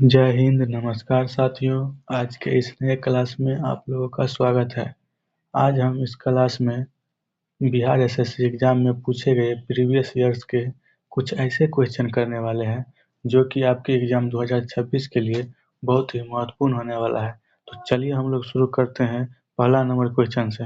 जय हिंद, नमस्कार साथियों। आज के इस नए क्लास में आप लोगों का स्वागत है। आज हम इस क्लास में बिहार एसएससी एग्जाम में पूछे गए प्रीवियस ईयर्स के कुछ ऐसे क्वेश्चन करने वाले हैं जो कि आपके एग्जाम 2026 के लिए बहुत ही महत्वपूर्ण होने वाला है। तो चलिए हम लोग शुरू करते हैं पहला नंबर क्वेश्चन से।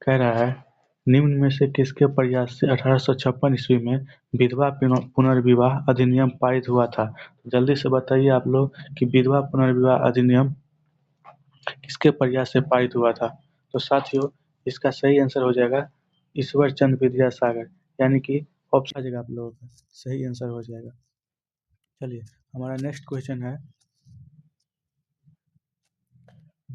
कह रहा है, निम्न में से किसके प्रयास से 1856 ईस्वी में विधवा पुनर्विवाह अधिनियम पारित हुआ था? जल्दी से बताइए आप लोग कि विधवा पुनर्विवाह अधिनियम किसके प्रयास से पारित हुआ था? तो साथियों, इसका सही आंसर हो जाएगा ईश्वर चंद्र विद्यासागर, यानी कि ऑप्शन आ जाएगा आप लोगों का सही आंसर हो जाएगा। चलिए हमारा नेक्स्ट क्वेश्चन है,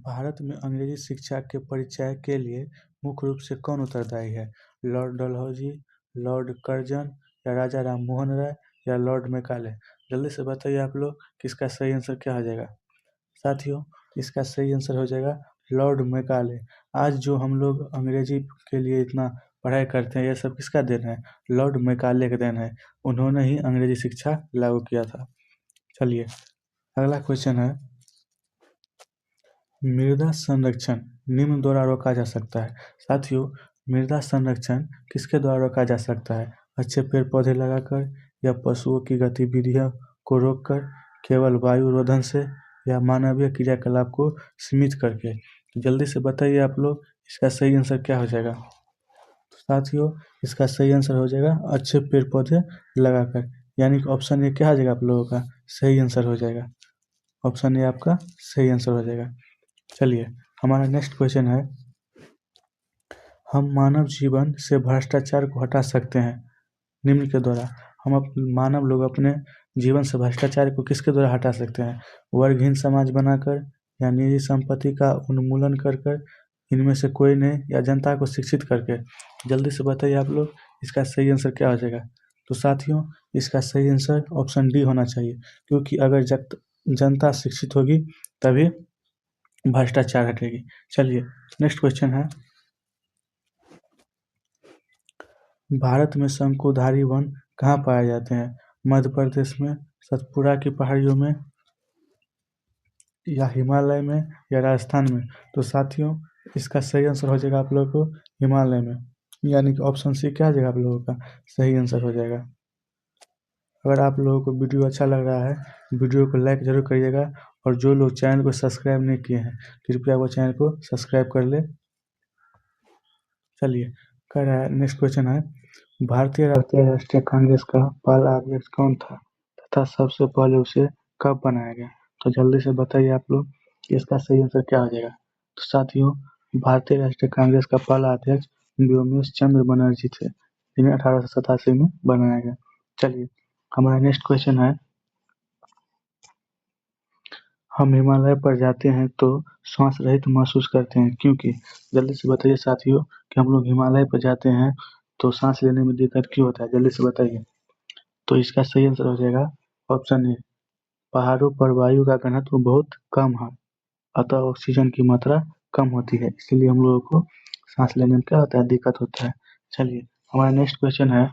भारत में अंग्रेजी शिक्षा के परिचय के लिए मुख्य रूप से कौन उत्तरदायी है? लॉर्ड डलहौजी, लॉर्ड कर्जन, या राजा राम मोहन राय, या लॉर्ड मैकाले? जल्दी से बताइए आप लोग कि इसका सही आंसर क्या हो जाएगा। साथियों, इसका सही आंसर हो जाएगा लॉर्ड मैकाले। आज जो हम लोग अंग्रेजी के लिए इतना पढ़ाई करते हैं, यह सब किसका देन है? लॉर्ड मैकाले का देन है। उन्होंने ही अंग्रेजी शिक्षा लागू किया था। चलिए अगला क्वेश्चन है, मृदा संरक्षण निम्न द्वारा रोका जा सकता है। साथियों, मृदा संरक्षण किसके द्वारा रोका जा सकता है? अच्छे पेड़ पौधे लगाकर, या पशुओं की गतिविधियों को रोककर, केवल वायु रोधन से, या मानवीय क्रियाकलाप को सीमित करके? जल्दी से बताइए आप लोग इसका सही आंसर क्या हो जाएगा। साथियों, इसका सही आंसर हो जाएगा अच्छे पेड़ पौधे लगाकर, यानी कि ऑप्शन ए क्या हो जाएगा आप लोगों का सही आंसर हो जाएगा। ऑप्शन ए आपका सही आंसर हो जाएगा। चलिए हमारा नेक्स्ट क्वेश्चन है, हम मानव जीवन से भ्रष्टाचार को हटा सकते हैं निम्न के द्वारा। मानव लोग अपने जीवन से भ्रष्टाचार को किसके द्वारा हटा सकते हैं? वर्गहीन समाज बनाकर, या निजी संपत्ति का उन्मूलन कर कर, इनमें से कोई नहीं, या जनता को शिक्षित करके? जल्दी से बताइए आप लोग इसका सही आंसर क्या हो जाएगा। तो साथियों, इसका सही आंसर ऑप्शन डी होना चाहिए, क्योंकि अगर जनता शिक्षित होगी तभी भ्रष्टाचार हटेगी। चलिए नेक्स्ट क्वेश्चन है, भारत में शंकुधारी वन कहाँ पाए जाते हैं? मध्य प्रदेश में, सतपुड़ा की पहाड़ियों में, या हिमालय में, या राजस्थान में? तो साथियों, इसका सही आंसर हो जाएगा आप लोगों को हिमालय में, यानी कि ऑप्शन सी क्या आ जाएगा आप लोगों का सही आंसर हो जाएगा। अगर आप लोगों को वीडियो अच्छा लग रहा है, वीडियो को लाइक जरूर करिएगा, और जो लोग चैनल को सब्सक्राइब नहीं किए हैं कृपया वो चैनल को सब्सक्राइब कर ले। चलिए कह रहा है, नेक्स्ट क्वेश्चन है, भारतीय राष्ट्रीय कांग्रेस का पहला अध्यक्ष कौन था तथा सबसे पहले उसे कब बनाया गया? तो जल्दी से बताइए आप लोग कि इसका सही आंसर क्या हो जाएगा। तो साथियों, भारतीय राष्ट्रीय कांग्रेस का पहला अध्यक्ष व्योमेश चंद्र बनर्जी थे, जिन्हें 1887 में बनाया गया। चलिए हमारा नेक्स्ट क्वेश्चन है, हम हिमालय पर जाते हैं तो श्वास रहित महसूस करते हैं क्योंकि? जल्दी से बताइए साथियों कि हम लोग हिमालय पर जाते हैं तो सांस लेने में दिक्कत क्यों होता है, जल्दी से बताइए। तो इसका सही आंसर हो जाएगा ऑप्शन ए, पहाड़ों पर वायु का घनत्व बहुत कम है, अतः ऑक्सीजन की मात्रा कम होती है, इसलिए हम लोगों को सांस लेने में क्या होता है, दिक्कत होता है। चलिए हमारा नेक्स्ट क्वेश्चन है,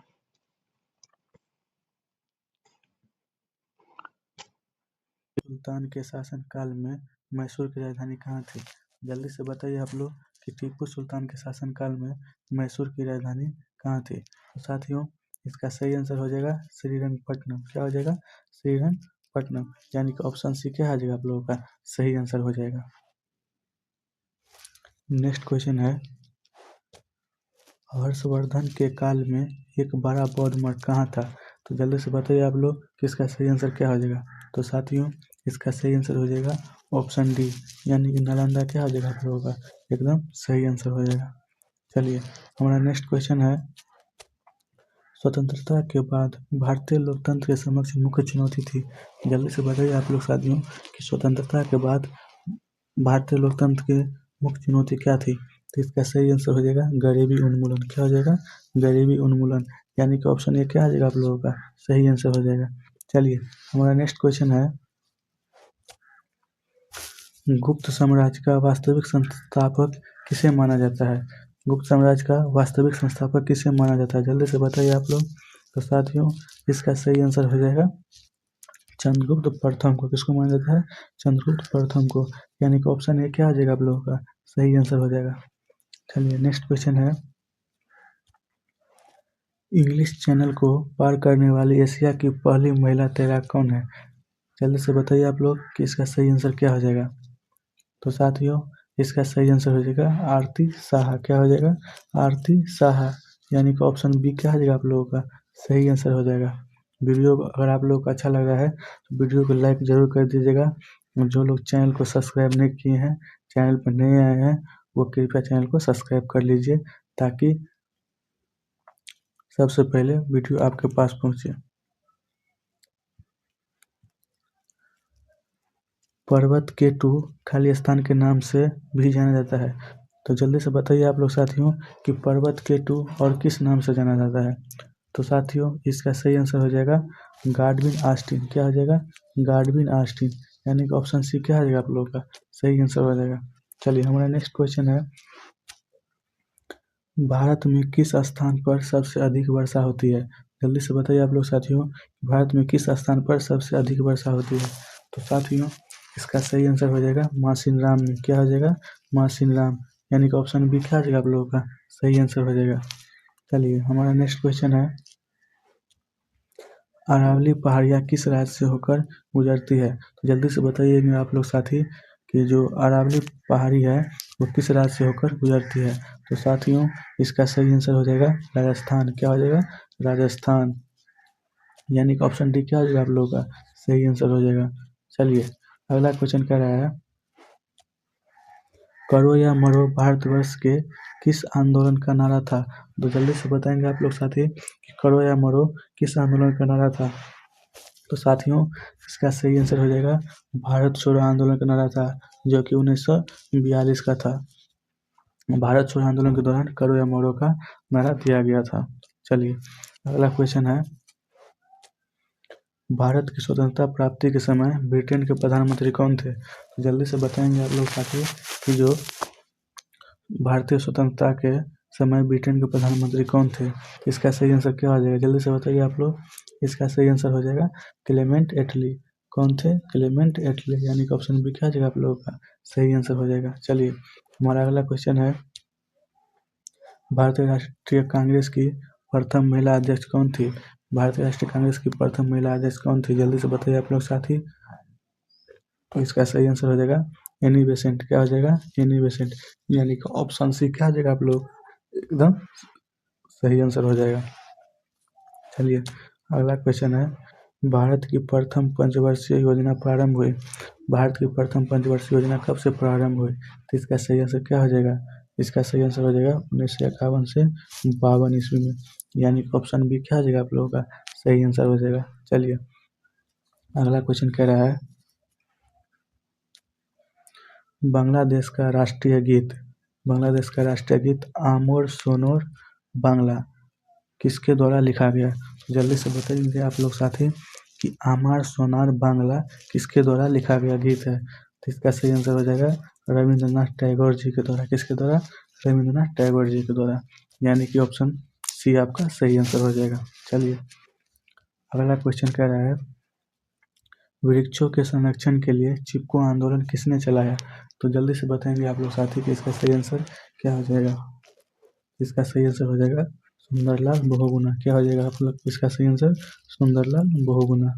सुल्तान के शासन काल में मैसूर की राजधानी कहाँ थी? जल्दी से बताइए आप लोग कि टीपू सुल्तान के शासन काल में मैसूर की राजधानी कहाँ थी? तो साथियों, इसका सही आंसर हो जाएगा श्रीरंगपट्टनम। क्या हो जाएगा? श्रीरंगपट्टनम, यानी कि ऑप्शन सी क्या आ जाएगा आप लोगों का सही आंसर हो जाएगा। नेक्स्ट क्वेश्चन है, हर्षवर्धन के काल में एक बड़ा बौद्ध मठ कहाँ था? तो जल्दी से बताइए आप लोग कि इसका सही आंसर क्या हो जाएगा। तो साथियों, इसका सही आंसर हो जाएगा ऑप्शन डी, यानी कि नालंदा। क्या हो जाएगा आप लोगों का एकदम सही आंसर हो जाएगा। चलिए हमारा नेक्स्ट क्वेश्चन है, स्वतंत्रता के बाद भारतीय लोकतंत्र के समक्ष मुख्य चुनौती थी। जल्दी से बताइए आप लोग साथियों कि स्वतंत्रता के बाद भारतीय लोकतंत्र के मुख्य चुनौती क्या थी? तो इसका सही आंसर हो जाएगा गरीबी उन्मूलन। क्या हो जाएगा? गरीबी उन्मूलन, यानी कि ऑप्शन ए क्या आ जाएगा आप लोगों का सही आंसर हो जाएगा। चलिए हमारा नेक्स्ट क्वेश्चन है, गुप्त साम्राज्य का वास्तविक संस्थापक किसे माना जाता है? गुप्त साम्राज्य का वास्तविक संस्थापक किसे माना जाता है? जल्दी से बताइए आप लोग। तो साथियों, इसका सही आंसर हो जाएगा चंद्रगुप्त प्रथम को किसको माना जाता है? चंद्रगुप्त प्रथम को, यानी कि ऑप्शन ए क्या आ जाएगा आप लोगों का? सही आंसर हो जाएगा। चलिए नेक्स्ट क्वेश्चन है, इंग्लिश चैनल को पार करने वाली एशिया की पहली महिला तैराक कौन है? जल्दी से बताइए आप लोग कि इसका सही आंसर क्या हो जाएगा। तो साथियों इसका सही आंसर हो जाएगा आरती साहा। क्या हो जाएगा? आरती साहा, यानी कि ऑप्शन बी क्या हो जाएगा आप लोगों का? सही आंसर हो जाएगा। वीडियो अगर आप लोगों को अच्छा लग रहा है तो वीडियो को लाइक ज़रूर कर दीजिएगा। जो लोग चैनल को सब्सक्राइब नहीं किए हैं, चैनल पर नए आए हैं, वो कृपया चैनल को सब्सक्राइब कर लीजिए ताकि सबसे पहले वीडियो आपके पास पहुंचे। पर्वत केतु खाली स्थान के नाम से भी जाना जाता है। तो जल्दी से बताइए आप लोग साथियों कि पर्वत केतु और किस नाम से जाना जाता है। तो साथियों इसका सही आंसर हो जाएगा गाडविन ऑस्टिन। क्या हो जाएगा? गाडविन ऑस्टिन, यानी कि ऑप्शन सी क्या हो जाएगा आप लोगों का? सही आंसर हो जाएगा। चलिए हमारा नेक्स्ट क्वेश्चन है, भारत में किस स्थान पर सबसे अधिक वर्षा होती है? जल्दी से बताइए आप लोग साथियों, भारत में किस स्थान पर सबसे अधिक वर्षा होती है? तो साथियों इसका सही आंसर हो जाएगा मासिनराम में। क्या हो जाएगा? मासिनराम, यानी कि ऑप्शन बी क्या हो जाएगा आप लोगों का? सही आंसर हो जाएगा। चलिए हमारा नेक्स्ट क्वेश्चन है, अरावली पहाड़ियाँ किस राज्य से होकर गुजरती है? तो जल्दी से बताइएगा आप लोग साथी कि जो अरावली पहाड़ी है वो किस राज्य से होकर गुजरती है। तो साथियों इसका सही आंसर हो जाएगा राजस्थान। क्या हो जाएगा? राजस्थान, यानी कि ऑप्शन डी क्या हो जाएगा आप लोगों का? सही आंसर हो जाएगा। चलिए अगला क्वेश्चन कह रहा है, करो या मरो भारतवर्ष के किस आंदोलन का नारा था? तो जल्दी से बताएंगे आप लोग साथी कि करो या मरो किस आंदोलन का नारा था। तो साथियों इसका सही आंसर हो जाएगा भारत छोड़ो आंदोलन का नारा था, जो कि 1942 का था। भारत छोड़ो आंदोलन के दौरान करो या मरो का नारा दिया गया था। चलिए अगला क्वेश्चन है, भारत की स्वतंत्रता प्राप्ति के समय ब्रिटेन के प्रधानमंत्री कौन थे? तो जल्दी से बताएंगे आप लोग साथी कि जो भारतीय स्वतंत्रता के समय ब्रिटेन के प्रधानमंत्री कौन थे। इसका सही आंसर क्या हो जाएगा? जल्दी से बताइए आप लोग। इसका सही आंसर हो जाएगा क्लेमेंट एटली। कौन थे? क्लेमेंट एटली, यानी कि ऑप्शन बी क्या हो जाएगा आप लोगों का? सही आंसर हो जाएगा। चलिए हमारा अगला क्वेश्चन है, भारतीय राष्ट्रीय कांग्रेस की प्रथम महिला अध्यक्ष कौन थी? भारतीय राष्ट्रीय कांग्रेस की प्रथम महिला अध्यक्ष कौन थी? जल्दी से बताइए आप लोग साथी। तो इसका सही आंसर हो जाएगा एनी बेसेंट। क्या हो जाएगा? एनी बेसेंट, यानी कि ऑप्शन सी क्या हो जाएगा आप लोग? एकदम सही आंसर हो जाएगा। चलिए अगला क्वेश्चन है, भारत की प्रथम पंचवर्षीय योजना प्रारंभ हुई। भारत की प्रथम पंचवर्षीय योजना कब से प्रारंभ हुई? तो इसका सही आंसर क्या हो जाएगा? इसका सही आंसर हो जाएगा 1951 से 52 ईस्वी में, यानी कि ऑप्शन बी क्या हो जाएगा आप लोगों का? सही आंसर हो जाएगा। चलिए अगला क्वेश्चन कह रहा है, बांग्लादेश का राष्ट्रीय गीत, बांग्लादेश का राष्ट्रीय गीत आमोर सोनोर बांग्ला किसके द्वारा लिखा गया? जल्दी से बताएंगे आप लोग साथी कि आमार सोनार बांग्ला किसके द्वारा लिखा गया गीत है। तो इसका सही आंसर हो जाएगा रविंद्रनाथ टैगोर जी के द्वारा। किसके द्वारा? रविंद्रनाथ टैगोर जी के द्वारा, यानी कि ऑप्शन सी आपका सही आंसर हो जाएगा। चलिए अगला क्वेश्चन कह रहा है, वृक्षों के संरक्षण के लिए चिपको आंदोलन किसने चलाया? तो जल्दी से बताएंगे आप लोग साथी कि इसका सही आंसर क्या हो जाएगा। इसका सही आंसर हो जाएगा सुंदरलाल बहुगुणा। क्या हो जाएगा आप लोग? इसका सही आंसर सुंदरलाल बहुगुणा।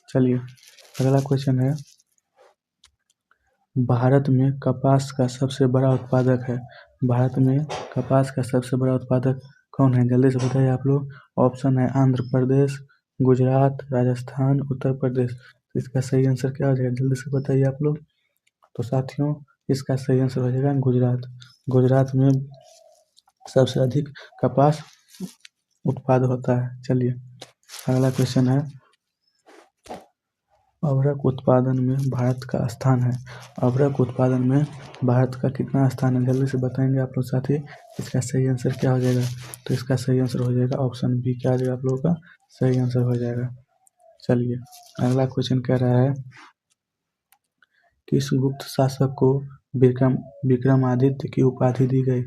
चलिए अगला क्वेश्चन है, भारत में कपास का सबसे बड़ा उत्पादक है। भारत में कपास का सबसे बड़ा उत्पादक कौन है? जल्दी से बताइए आप लोग। ऑप्शन है आंध्र प्रदेश, गुजरात, राजस्थान, उत्तर प्रदेश। इसका सही आंसर क्या हो जाएगा? जल्दी से बताइए आप लोग। तो साथियों इसका सही आंसर हो जाएगा गुजरात। गुजरात में सबसे अधिक कपास उत्पाद होता है। चलिए अगला क्वेश्चन है, अदरक उत्पादन में भारत का स्थान है। अदरक उत्पादन में भारत का कितना स्थान है? जल्दी से बताएंगे आप लोग साथी। इसका सही आंसर क्या हो जाएगा? तो इसका सही आंसर हो जाएगा ऑप्शन बी। क्या आ जाएगा आप लोगों का? सही आंसर हो जाएगा। चलिए अगला क्वेश्चन कह रहा है, किस गुप्त शासक को विक्रमादित्य की उपाधि दी गई?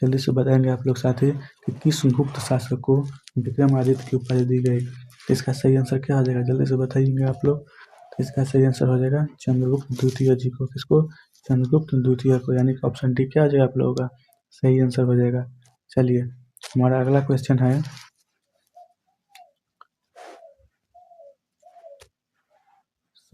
जल्दी से बताएंगे आप लोग साथी कि किस गुप्त शासक को विक्रमादित्य की उपाधि दी गई। तो इसका सही आंसर क्या हो जाएगा, जल्दी से बताइएगा आप लोग। तो इसका सही आंसर हो जाएगा चंद्रगुप्त द्वितीय जी को। किसको? चंद्रगुप्त द्वितीय को, यानी कि ऑप्शन डी क्या हो जाएगा आप लोगों का सही आंसर हो जाएगा। चलिए हमारा अगला क्वेश्चन है,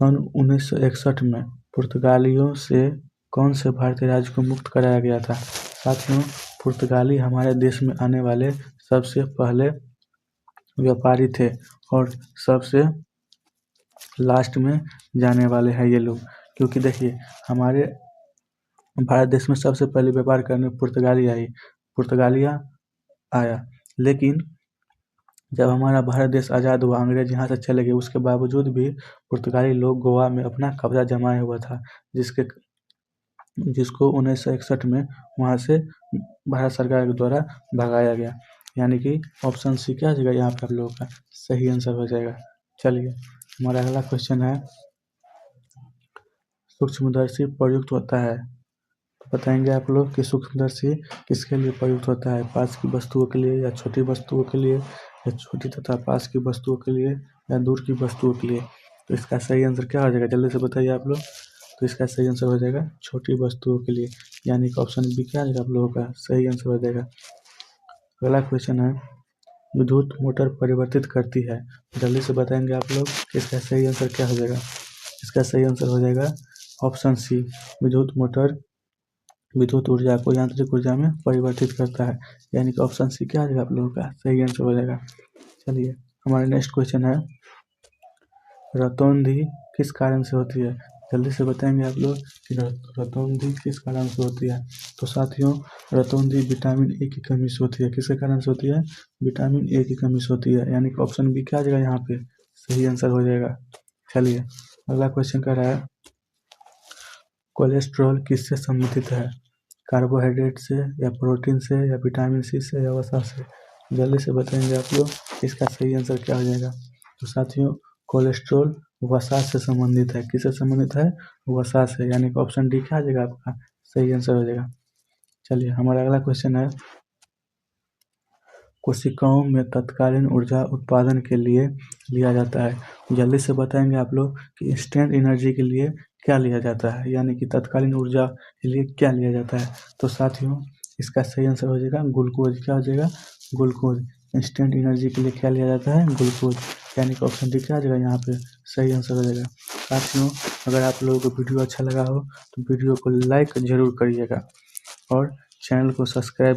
सन 1961 में पुर्तगालियों से कौन से भारतीय राज्य को मुक्त कराया गया था? साथियों, पुर्तगाली हमारे देश में आने वाले सबसे पहले व्यापारी थे और सबसे लास्ट में जाने वाले हैं ये लोग, क्योंकि देखिए हमारे भारत देश में सबसे पहले व्यापार करने पुर्तगालिया आया, लेकिन जब हमारा भारत देश आज़ाद हुआ, अंग्रेज यहाँ से चले गए, उसके बावजूद भी पुर्तगाली लोग गोवा में अपना कब्जा जमाए हुआ था, जिसको 1961 में वहाँ से भारत सरकार के द्वारा भगाया गया, यानी कि ऑप्शन सी क्या हो जाएगा यहाँ पर आप लोगों का सही आंसर हो जाएगा। चलिए हमारा अगला क्वेश्चन है, सूक्ष्मदर्शी प्रयुक्त होता है, तो बताएंगे आप लोग कि सूक्ष्मदर्शी किसके लिए प्रयुक्त होता है? पास की वस्तुओं के लिए, या छोटी वस्तुओं के लिए, या छोटी तथा पास की वस्तुओं के लिए, या दूर की वस्तुओं के लिए? तो इसका सही आंसर क्या हो जाएगा, जल्दी से बताइए आप लोग। तो इसका सही आंसर हो जाएगा छोटी वस्तुओं के लिए, यानी कि ऑप्शन बी क्या आ जाएगा आप लोगों का सही आंसर हो जाएगा। अगला क्वेश्चन है, विद्युत मोटर परिवर्तित करती है, जल्दी से बताएंगे आप लोग कि इसका सही आंसर क्या हो जाएगा। इसका सही आंसर हो जाएगा ऑप्शन सी, विद्युत मोटर विद्युत ऊर्जा को यांत्रिक ऊर्जा में परिवर्तित करता है, यानी कि ऑप्शन सी क्या आ जाएगा आप लोगों का सही आंसर हो जाएगा। चलिए हमारा नेक्स्ट क्वेश्चन है, रतौंधी किस कारण से होती है? जल्दी से बताएंगे आप लोग कि रतौंधी किस कारण से होती है। तो साथियों, रतौंधी विटामिन ए की कमी से होती है। किसके कारण से होती है? विटामिन ए की कमी से होती है, यानी कि ऑप्शन बी क्या आ जाएगा यहाँ पे सही आंसर हो जाएगा। चलिए अगला क्वेश्चन कर रहा है, कोलेस्ट्रॉल किससे संबंधित है? कार्बोहाइड्रेट से, या प्रोटीन से, या विटामिन सी से, या वसा से? जल्दी से बताएंगे आप लोग, इसका सही आंसर क्या हो जाएगा। तो साथियों, कोलेस्ट्रॉल वसा से संबंधित है। किससे संबंधित है? वसा से, यानी कि ऑप्शन डी क्या आ जाएगा आपका सही आंसर हो जाएगा। चलिए हमारा अगला क्वेश्चन है, कोशिकाओं में तत्कालीन ऊर्जा उत्पादन के लिए लिया जाता है। जल्दी से बताएंगे आप लोग कि इंस्टेंट एनर्जी के लिए क्या लिया जाता है, यानी कि तत्कालीन ऊर्जा के लिए क्या लिया जाता है। तो साथियों, इसका सही आंसर हो जाएगा ग्लूकोज। क्या हो जाएगा? ग्लूकोज। इंस्टेंट एनर्जी के लिए क्या लिया जाता है? ग्लूकोज, यानी कि ऑप्शन डी क्या आ जाएगा यहाँ पे सही आंसर हो जाएगा। साथियों, अगर आप लोगों को वीडियो अच्छा लगा हो तो वीडियो को लाइक ज़रूर करिएगा और चैनल को सब्सक्राइब